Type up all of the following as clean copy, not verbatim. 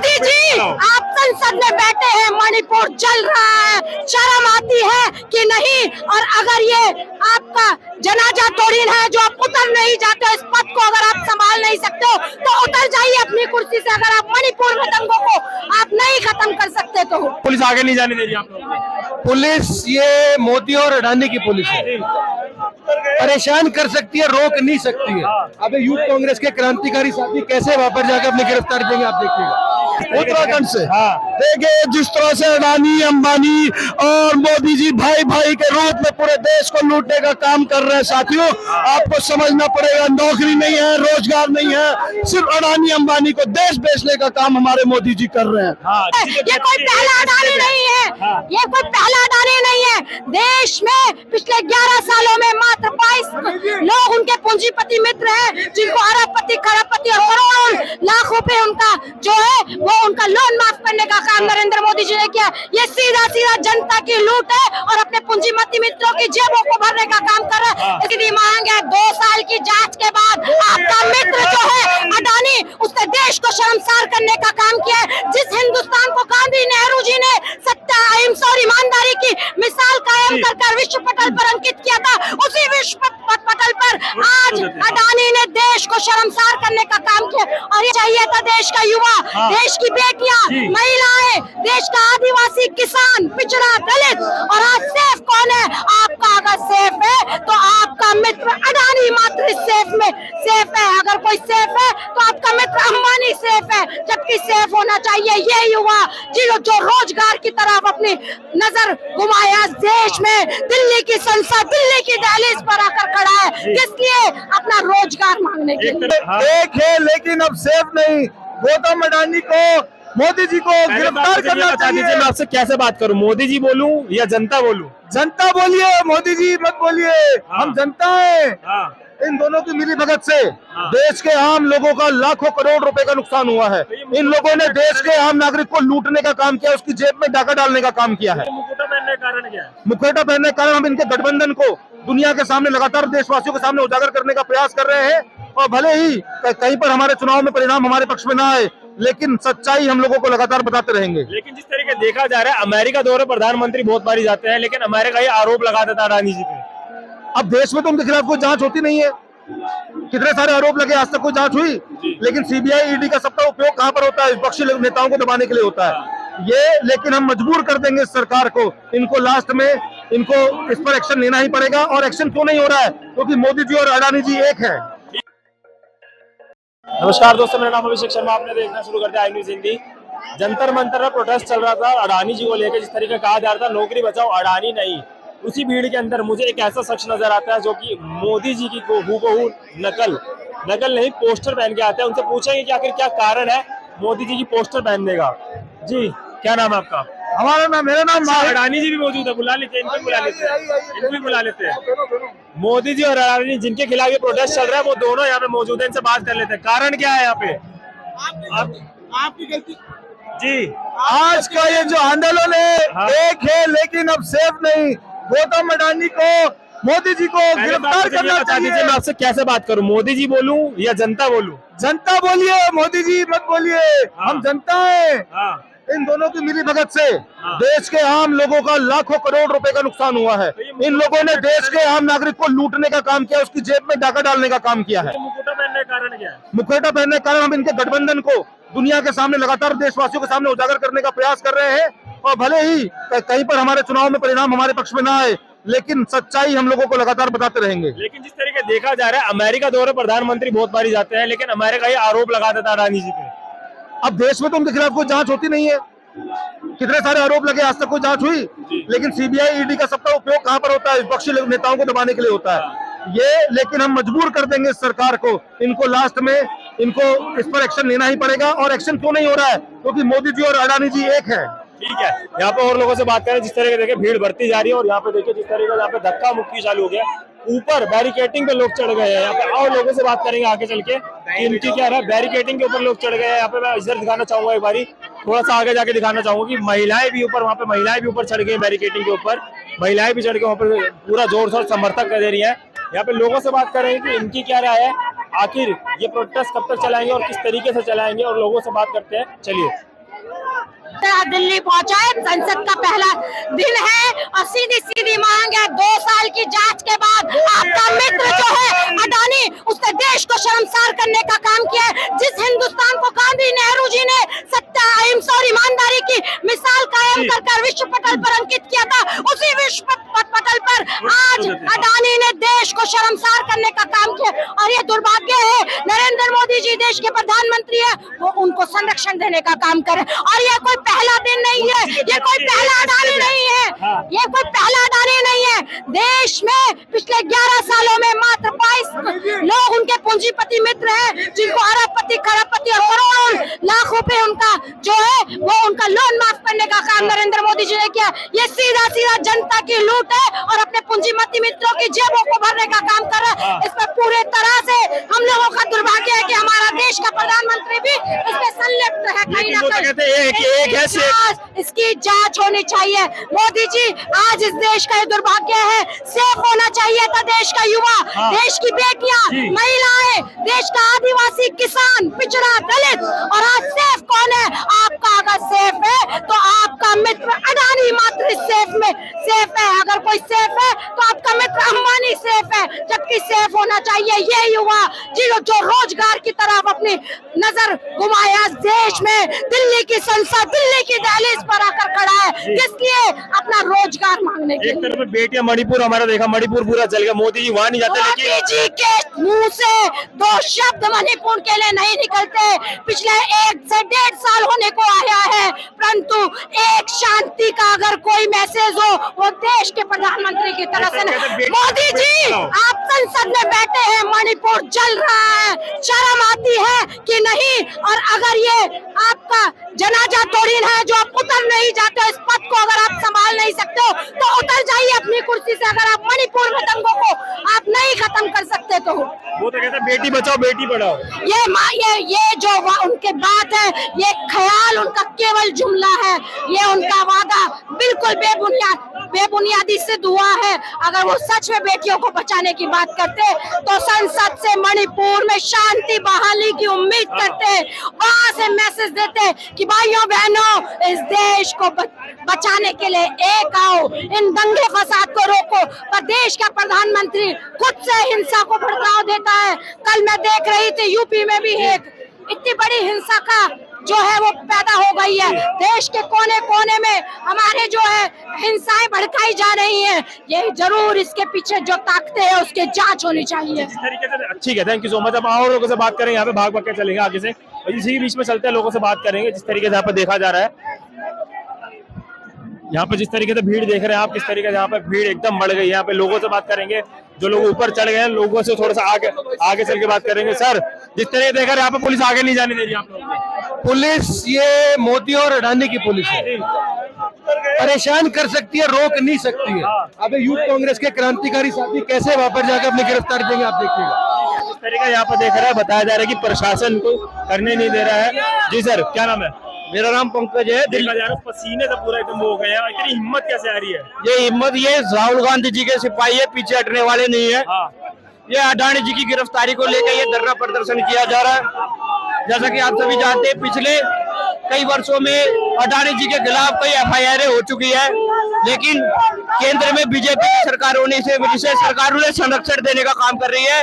मोदी जी, आप संसद में बैठे हैं, मणिपुर जल रहा है, शर्म आती है कि नहीं? और अगर ये आपका जनाजा तोड़ीन है जो आप उतर नहीं जाते हो, इस पद को अगर आप संभाल नहीं सकते हो तो उतर जाइए अपनी कुर्सी से। अगर आप मणिपुर में दंगों को आप नहीं खत्म कर सकते तो पुलिस आगे नहीं जाने दे रही आप लोगों को। पुलिस ये मोदी और अडानी की पुलिस है, परेशान कर सकती है, रोक नहीं सकती है। अबे यूथ कांग्रेस के क्रांतिकारी साथी कैसे वापस जाकर अपनी गिरफ्तारी देंगे, आप देखिएगा। उत्तराखंड से देखिए जिस तरह से अडानी अंबानी और मोदी जी भाई भाई के रूप में पूरे देश को लूटने का काम कर रहे हैं साथियों, आपको समझना पड़ेगा। नौकरी नहीं है, रोजगार नहीं है, सिर्फ अडानी अंबानी को देश बेचने का काम हमारे मोदी जी कर रहे हैं। ये कोई पहला अडानी नहीं है, ये कोई पहला अडानी नहीं है। देश में पिछले 11 सालों में मात्र 22 लोग उनके पूंजीपति मित्र हैं, जिनको अरबपति खरबपति और करोड़ों लाख रुपए उनका जो है वो उनका लोन माफ करने का काम नरेंद्र मोदी जी ने किया। ये सीधा सीधा जनता की लूट है और अपने पूंजीपति मित्रों की जेबों को भरने का काम कर रहा है। इसकी मांग है 2 साल की जांच के बाद आपका मित्र जो है अडानी, उसने देश को शर्मसार करने का काम किया है। जिस हिंदुस्तान को गांधी नेहरू जी ने सत्ता, अहिंसा और ईमानदारी की मिसाल कायम कर विश्व पटल पर अंकित किया था, उसी विश्व पटल पर आज अडानी ने देश को शर्मसार करने का काम किया। और ये चाहिए था देश का युवा, देश की बेटियां, महिलाएं, देश का आदिवासी, किसान, पिछड़ा, दलित। और आज सेफ कौन है? आपका अगर सेफ है तो आपका मित्र अडानी मात्र सेफ में सेफ है। अगर कोई सेफ है तो आपका मित्र अंबानी सेफ है, जबकि सेफ होना चाहिए ये युवा जो रोजगार की तरफ अपनी नजर घुमाया देश में। दिल्ली की संसद, दिल्ली की दहलीज पर आकर खड़ा है, किस लिए? अपना रोजगार मांगने के लिए। एक है लेकिन अब सेफ नहीं। गौतम अडानी को, मोदी जी को गिरफ्तार करना चाहिए। मैं आपसे कैसे बात करूं, मोदी जी बोलूं या जनता बोलूं? जनता बोलिए, मोदी जी मत बोलिए। हम जनता है। इन दोनों की मिली भगत से देश के आम लोगों का लाखों करोड़ रुपए का नुकसान हुआ है। इन लोगों ने देश के आम नागरिक को लूटने का काम किया, उसकी जेब में डाका डालने का काम किया है। मुखौटा पहनने का कारण क्या है? मुखौटा पहनने के कारण हम इनके गठबंधन को दुनिया के सामने लगातार देशवासियों के सामने उजागर करने का प्रयास कर रहे हैं। और भले ही कहीं पर हमारे चुनाव में परिणाम हमारे पक्ष में ना आए, लेकिन सच्चाई हम लोगों को लगातार बताते रहेंगे। लेकिन जिस तरीके देखा जा रहा है, अमेरिका दौरे प्रधानमंत्री बहुत बारी जाते हैं, लेकिन अमेरिका ये आरोप लगा देता है अडानी जी पे। अब देश में तो उनके खिलाफ कोई जांच होती नहीं है। कितने सारे आरोप लगे, आज तक कोई जांच हुई? लेकिन सीबीआई ईडी का सबका उपयोग कहां पर होता है? विपक्षी नेताओं को दबाने के लिए होता है ये। लेकिन हम मजबूर कर देंगे इस सरकार को, इनको लास्ट में इनको इस पर एक्शन लेना ही पड़ेगा। और एक्शन क्यों नहीं हो रहा है? क्योंकि मोदी जी और अडानी जी एक है। नमस्कार दोस्तों, मेरा नाम अभिषेक शर्मा, आपने देखना शुरू कर दिया आई न्यूज हिंदी। जंतर मंतर पर प्रोटेस्ट चल रहा था अडानी जी को लेकर। जिस तरीके कहा जा रहा था नौकरी बचाओ अडानी नहीं, उसी भीड़ के अंदर मुझे एक ऐसा शख्स नजर आता है जो कि मोदी जी की हूबहू नकल नहीं पोस्टर पहन के आता है। उनसे पूछेंगे कि आखिर क्या कारण है मोदी जी की पोस्टर पहनने का। जी, क्या नाम है आपका? हमारा नाम, मेरा नाम अडानी जी भी मौजूद है, बुला लेते हैं, इनको बुला लेते हैं, इनको भी बुला लेते हैं। मोदी जी और अडानी जिनके खिलाफ ये प्रोटेस्ट चल रहा है वो दोनों यहाँ पे मौजूद है, इनसे बात कर लेते हैं। कारण क्या है यहाँ पे? आपकी गलती जी, आज का ये जो आंदोलन है एक है लेकिन अब सेफ नहीं। गौतम अडानी को, मोदी जी को गिरफ्तार करना चाहिए। मैं आपसे कैसे बात करूं, मोदी जी बोलूं या जनता बोलूं? जनता बोलिए, मोदी जी मत बोलिए। हम जनता है। इन दोनों की मिली भगत से देश के आम लोगों का लाखों करोड़ रुपए का नुकसान हुआ है। इन लोगों ने देश के आम नागरिक को लूटने का काम किया, उसकी जेब में डाका डालने का काम किया है। मुखौटा पहनने का कारण क्या है? मुखौटा पहनने के कारण हम इनके गठबंधन को दुनिया के सामने लगातार देशवासियों के सामने उजागर करने का प्रयास कर रहे हैं। और भले ही कहीं पर हमारे चुनाव में परिणाम हमारे पक्ष में ना आए, लेकिन सच्चाई हम लोगों को लगातार बताते रहेंगे। लेकिन जिस तरीके देखा जा रहा है, अमेरिका दौरे प्रधानमंत्री बहुत बारी जाते हैं, लेकिन अमेरिका ये आरोप लगा देता है अडानी जी पे। अब देश में तो उनके खिलाफ कोई जांच होती नहीं है। कितने सारे आरोप लगे, आज तक कोई जांच हुई? लेकिन सीबीआई ईडी का सबका उपयोग कहां पर होता है? विपक्षी नेताओं को दबाने के लिए होता है ये। लेकिन हम मजबूर कर देंगे इस सरकार को, इनको लास्ट में इनको इस पर एक्शन लेना ही पड़ेगा। और एक्शन क्यों नहीं हो रहा है? क्योंकि मोदी जी और अडानी जी एक है। ठीक है, यहाँ पे और लोगों से बात करें। जिस तरह के देखिए भीड़ बढ़ती जा रही है और यहाँ पे देखिए जिस तरीके से यहाँ पे धक्का मुक्की चालू हो गया, ऊपर बैरिकेटिंग पे लोग चढ़ गए हैं। यहाँ पे और लोगों से बात करेंगे आगे चल के कि इनकी क्या है। बैरिकेटिंग के ऊपर लोग चढ़ गए हैं। यहाँ पे मैं इधर दिखाना चाहूंगा, एक बारी थोड़ा सा आगे जाके दिखाना चाहूंगा कि महिलाएं भी ऊपर, वहाँ पे महिलाएं भी ऊपर चढ़ गई बैरिकेटिंग के ऊपर। महिलाएं भी चढ़ के वहाँ पे पूरा जोर शोर समर्थक कर दे रही है। यहाँ पे लोगों से बात करेंगे कि इनकी क्या राय है, आखिर ये प्रोटेस्ट कब तक चलाएंगे और किस तरीके से चलाएंगे, और लोगों से बात करते हैं। चलिए दिल्ली पहुंचा है, संसद का पहला दिन है और सीधी सीधी मांग है 2 साल की जांच के बाद आपका मित्र जो है अडानी, उसने देश को शर्मसार करने का काम किया है। जिस हिंदुस्तान को गांधी नेहरू जी ने सत्य, अहिंसा और ईमानदारी की मिसाल कायम कर विश्व पटल पर अंकित किया था, उसी विश्व पटल पर आज अडानी ने देश को शर्मसार करने का काम किया। और ये दुर्भाग्य है, नरेंद्र मोदी जी देश के प्रधानमंत्री है, वो उनको संरक्षण देने का काम करे। और ये कोई पहला दिन नहीं है, ये कोई पहला अडानी नहीं है, ये कोई पहला अडानी नहीं है। देश में पिछले 11 सालों में मात्र 22 लोग उनके पूंजीपति मित्र हैं, जिनको अरबपति, खरबपति और करोड़ों लाख रुपए उनका जो है वो उनका लोन माफ करने का काम नरेंद्र मोदी जी ने किया। ये सीधा सीधा जनता की लूट है और अपने पूंजीपति मित्रों की जेबों को भरने का काम कर रहा है। इस पर पूरे तरह से हम लोगों का दुर्भाग्य है कि हमारा देश का प्रधानमंत्री भी इसमें संलिप्त है कहीं ना कहीं। इसकी जांच होनी चाहिए। मोदी जी, आज इस देश का ये दुर्भाग्य है, सेफ होना चाहिए था देश का युवा, देश की बेटियां, महिलाएं, देश का आदिवासी, किसान, पिछड़ा, दलित। और आज सेफ कौन है? आपका अगर सेफ है तो आपका मित्र अडानी मात्र सेफ है। अगर कोई सेफ है तो आपका मित्र अंबानी सेफ है, जबकि सेफ होना चाहिए ये युवा जो रोजगार की तरफ अपनी नजर घुमाया देश में, दिल्ली की संसद, दिल्ली की दहलीज पर आकर खड़ा है, किस लिए? अपना रोजगार मांगने के लिए। एक तरफ बेटियां, मणिपुर हमारा देखा, मणिपुर पूरा जल गया, मोदी जी वहाँ नहीं जाते। मोदी जी के मुंह से 2 शब्द मणिपुर के लिए नहीं निकलते। पिछले 1 से 1.5 साल होने को आया है, परंतु एक शांति का अगर कोई मैसेज हो वो देश के प्रधानमंत्री की तरफ से। मोदी जी, आप संसद में बैठे हैं, मणिपुर जल रहा है, शर्म आती है कि नहीं? और अगर ये आपका जनाजा थोड़ी है जो आप उतर नहीं जाते, इस पद को अगर आप संभाल नहीं सकते हो तो उतर जाइए अपनी कुर्सी से। अगर आप मणिपुर में दंगों को आप नहीं खत्म कर सकते तो वो तो कहते हैं बेटी बचाओ बेटी पढ़ाओ। ये जो उनके बात है, ये ख्याल उनका केवल जुमला है, ये उनका वादा बिल्कुल बेबुनियादी सिद्ध हुआ है। अगर वो सच में बेटियों को बचाने की बात करते तो संसद से मणिपुर में शांति बहाली की उम्मीद करते, वहां से मैसेज देते कि भाइयों बहनों, इस देश को बचाने के लिए एक आओ, इन दंगे फसाद को रोको। पर देश का प्रधानमंत्री खुद से हिंसा को भड़काव देता है। कल मैं देख रही थी यूपी में भी एक इतनी बड़ी हिंसा का जो है वो पैदा हो गई है। देश के कोने कोने में हमारे जो है हिंसाएं भड़काई जा रही हैं। ये जरूर इसके पीछे जो ताकतें हैं उसकी जांच होनी चाहिए। इस तरीके से ठीक है, थैंक यू सो मच। अब और लोगों से बात करेंगे, यहाँ पे भाग भाग के चलेंगे आगे से, और इसी बीच में चलते हैं, लोगों से बात करेंगे। जिस तरीके से यहाँ पे देखा जा रहा है, यहाँ पे जिस तरीके से भीड़ देख रहे हैं आप, किस तरीके से यहाँ पे भीड़ एकदम बढ़ गई। यहाँ पे लोगों से बात करेंगे, जो लोग ऊपर चढ़ गए हैं, लोगों से थोड़ा सा आगे चल के बात करेंगे। सर, जिस तरह देख रहे हैं यहाँ पे पुलिस आगे नहीं जाने दे रही आप लोगों को। पुलिस ये मोदी और अडानी की पुलिस है, परेशान कर सकती है, रोक नहीं सकती है। अबे यूथ कांग्रेस के क्रांतिकारी साथी कैसे वापस जाकर अपनी गिरफ्तारी देंगे, आप देखिएगा। जिस तरीके यहाँ पे देख रहे हैं, बताया जा रहा है कि प्रशासन को करने नहीं दे रहा है। जी सर, क्या नाम है? मेरा नाम पंकज है। देखा जा रहा है पसीने से पूरा एकदम हो गए हैं। इतनी हिम्मत कैसे आ रही है? ये हिम्मत, ये राहुल गांधी जी के सिपाही है, पीछे हटने वाले नहीं है। ये अडानी जी की गिरफ्तारी को लेकर ये धरना प्रदर्शन किया जा रहा है। जैसा कि आप सभी जानते हैं, पिछले कई वर्षों में अडानी जी के खिलाफ कई FIR हो चुकी है, लेकिन केंद्र में बीजेपी की सरकार होने से सरकार उन्हें संरक्षण देने का काम कर रही है।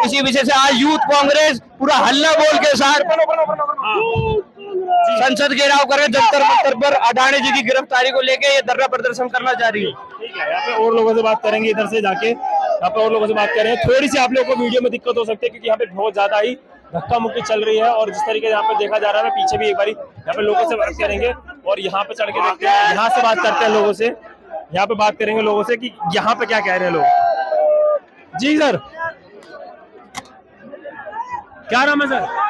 इसी विषय से आज यूथ कांग्रेस पूरा हल्ला बोल के साथ संसद घेराव कर जंतर मंतर पर अडानी जी की गिरफ्तारी को लेकर ये धरना प्रदर्शन करना जा रही है। ठीक है, यहाँ पे और लोगों से बात करेंगे, इधर से जाके यहाँ पे और लोगों से बात करेंगे। थोड़ी सी आप लोगों को वीडियो में दिक्कत हो सकती है क्योंकि यहाँ पे बहुत ज्यादा ही धक्का मुक्की चल रही है, और जिस तरीके से यहाँ पे देखा जा रहा है, मैं पीछे भी एक बारी यहाँ पे लोगों से बात करेंगे और यहाँ पे चढ़ के देखते हैं, यहाँ से बात करते हैं लोगों से, यहाँ पे बात करेंगे लोगों से कि यहाँ पे क्या कह रहे हैं लोग। जी सर, क्या नाम है सर?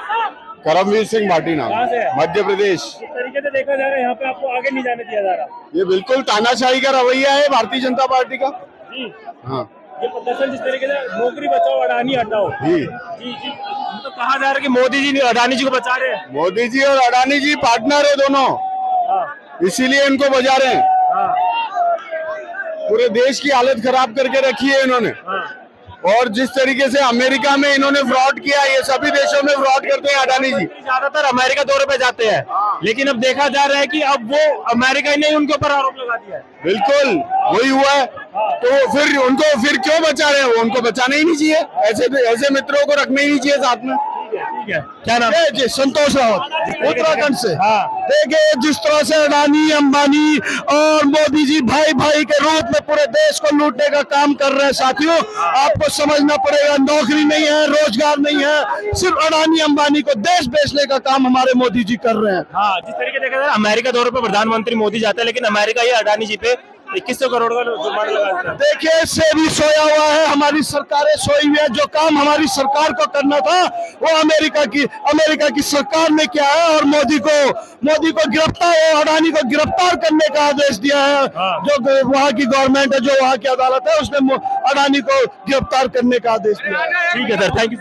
करमवीर सिंह भाटी नाम, मध्य प्रदेश। इस तरीके से देखा जा रहा है, यहाँ पे आपको आगे नहीं जाने दिया जा रहा। ये बिल्कुल तानाशाही का रवैया है भारतीय जनता पार्टी का। जी हाँ, ये प्रदर्शन जिस तरीके से नौकरी बचाओ अडानी हटाओ। जी जी जी, तो कहा जा रहा है कि मोदी जी अडानी जी को बचा रहे हैं। मोदी जी और अडानी जी पार्टनर है दोनों, इसीलिए इनको बचा रहे हैं। पूरे देश की हालत खराब करके रखी है इन्होंने। और जिस तरीके से अमेरिका में इन्होंने फ्रॉड किया, ये सभी देशों में फ्रॉड करते हैं अडानी जी। ज्यादातर अमेरिका दौरे पे जाते हैं, लेकिन अब देखा जा रहा है कि अब वो अमेरिका ही नहीं उनके ऊपर आरोप लगा दिया है। बिल्कुल वही हुआ है, तो फिर उनको फिर क्यों बचा रहे हैं? वो उनको बचाना ही नहीं चाहिए, ऐसे मित्रों को रखना ही नहीं चाहिए साथ में। ठीक है, क्या नाम है? जी संतोष रावत उत्तराखंड से। हाँ। देखिए जिस तरह से अडानी अंबानी और मोदी जी भाई भाई के रूप में पूरे देश को लूटने का काम कर रहे हैं साथियों, आपको समझना पड़ेगा, नौकरी नहीं है, रोजगार नहीं है, सिर्फ अडानी अंबानी को देश बेचने का काम हमारे मोदी जी कर रहे हैं। हाँ, जिस तरीके देखा जाए अमेरिका दौरे पे प्रधानमंत्री मोदी जाते हैं, लेकिन अमेरिका ये अडानी जी पे 2100 करोड़ का जुर्माना लगा देता है। देखिए सेबी सोया हुआ है, हमारी सरकारें सोई हुई है। जो काम हमारी सरकार को करना था वो अमेरिका की सरकार ने किया है, और मोदी को गिरफ्तार, अडानी को गिरफ्तार करने का आदेश दिया है। जो वहाँ की गवर्नमेंट है, जो वहाँ की अदालत है, उसने अडानी को गिरफ्तार करने का आदेश दिया है। ठीक है सर, थैंक यू।